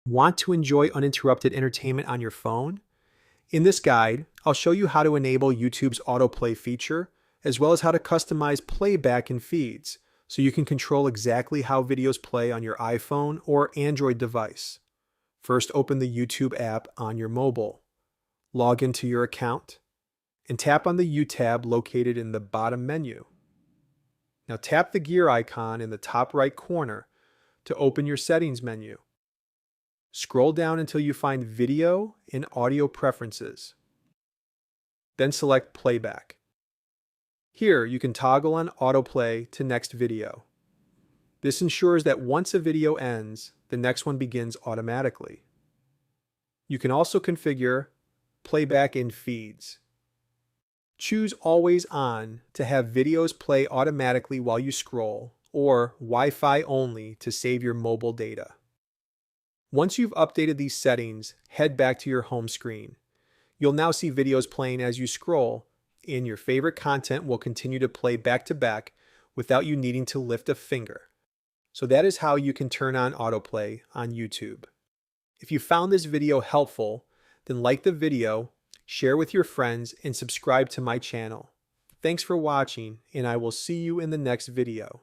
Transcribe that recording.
Want to enjoy uninterrupted entertainment on your phone? In this guide, I'll show you how to enable YouTube's autoplay feature, as well as how to customize playback and feeds, so you can control exactly how videos play on your iPhone or Android device. First, open the YouTube app on your mobile. Log into your account, and tap on the U tab located in the bottom menu. Now tap the gear icon in the top right corner to open your settings menu. Scroll down until you find Video and Audio Preferences. Then select Playback. Here you can toggle on Autoplay to next video. This ensures that once a video ends, the next one begins automatically. You can also configure Playback in Feeds. Choose Always On to have videos play automatically while you scroll, or Wi-Fi only to save your mobile data. Once you've updated these settings, head back to your home screen. You'll now see videos playing as you scroll, and your favorite content will continue to play back to back without you needing to lift a finger. So that is how you can turn on autoplay on YouTube. If you found this video helpful, then like the video, share with your friends, and subscribe to my channel. Thanks for watching, and I will see you in the next video.